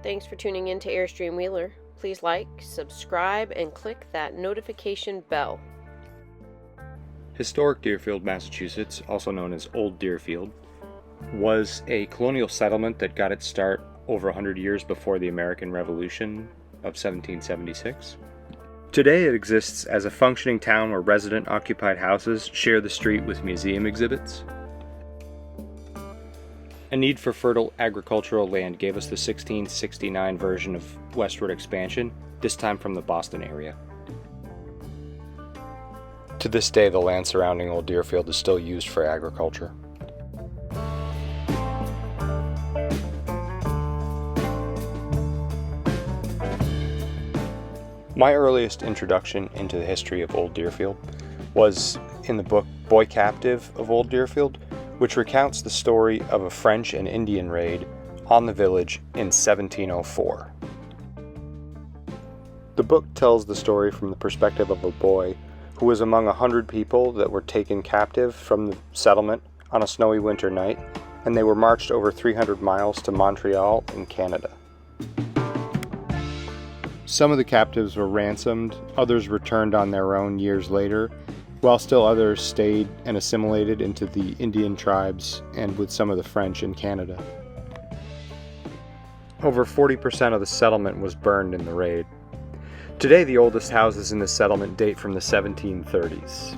Thanks for tuning in to Airstream Wheeler. Please like, subscribe, and click that notification bell. Historic Deerfield, Massachusetts, also known as Old Deerfield, was a colonial settlement that got its start over 100 years before the American Revolution of 1776. Today it exists as a functioning town where resident-occupied houses share the street with museum exhibits. A need for fertile agricultural land gave us the 1669 version of westward expansion, this time from the Boston area. To this day, the land surrounding Old Deerfield is still used for agriculture. My earliest introduction into the history of Old Deerfield was in the book Boy Captive of Old Deerfield, which recounts the story of a French and Indian raid on the village in 1704. The book tells the story from the perspective of a boy who was among 100 people that were taken captive from the settlement on a snowy winter night, and they were marched over 300 miles to Montreal in Canada. Some of the captives were ransomed, others returned on their own years later, while still others stayed and assimilated into the Indian tribes and with some of the French in Canada. Over 40% of the settlement was burned in the raid. Today, the oldest houses in the settlement date from the 1730s.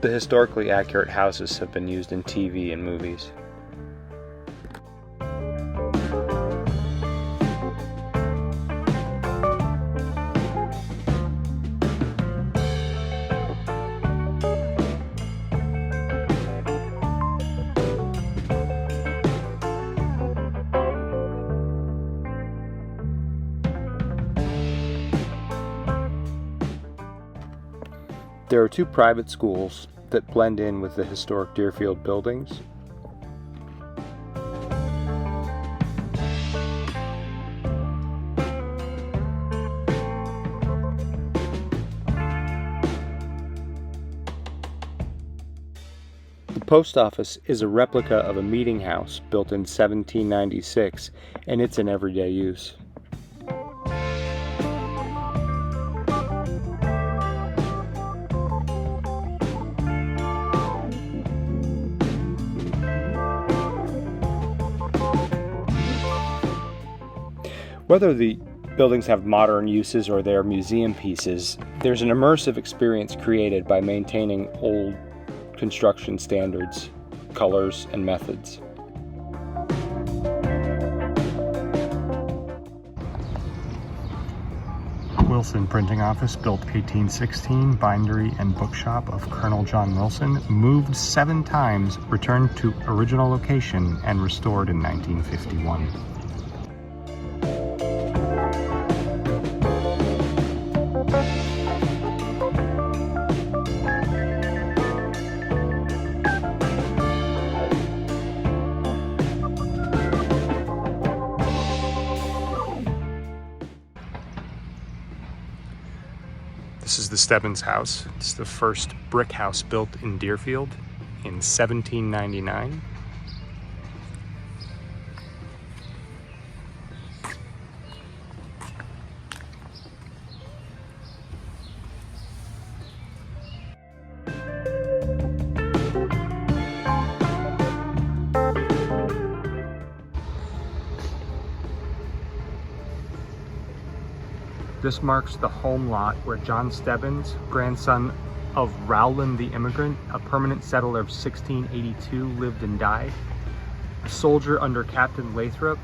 The historically accurate houses have been used in TV and movies. There are two private schools that blend in with the historic Deerfield buildings. The post office is a replica of a meeting house built in 1796, and it's in everyday use. Whether the buildings have modern uses or they're museum pieces, there's an immersive experience created by maintaining old construction standards, colors, and methods. Wilson Printing Office, built 1816, bindery and bookshop of Colonel John Wilson, moved 7 times, returned to original location, and restored in 1951. This is the Stebbins house. It's the first brick house built in Deerfield in 1799. This marks the home lot where John Stebbins, grandson of Rowland the immigrant, a permanent settler of 1682, lived and died. A soldier under Captain Lathrop,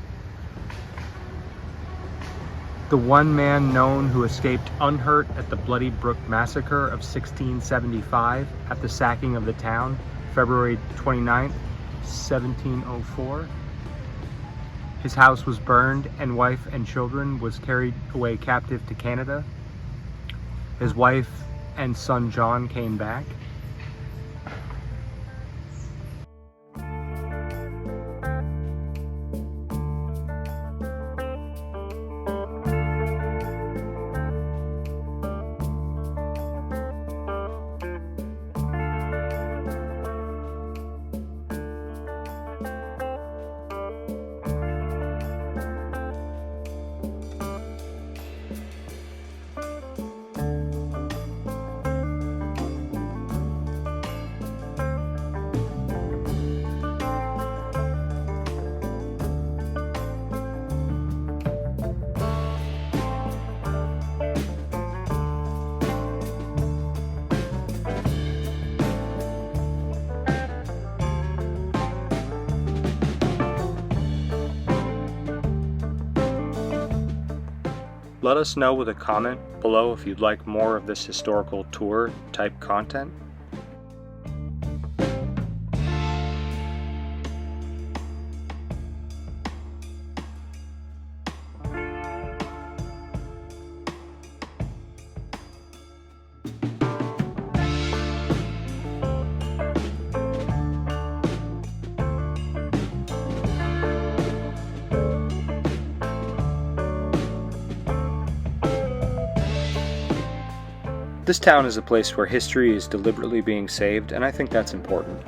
the one man known who escaped unhurt at the Bloody Brook Massacre of 1675 at the sacking of the town, February 29, 1704. His house was burned, and wife and children was carried away captive to Canada. His wife and son John came back. Let us know with a comment below if you'd like more of this historical tour type content. This town is a place where history is deliberately being saved, and I think that's important.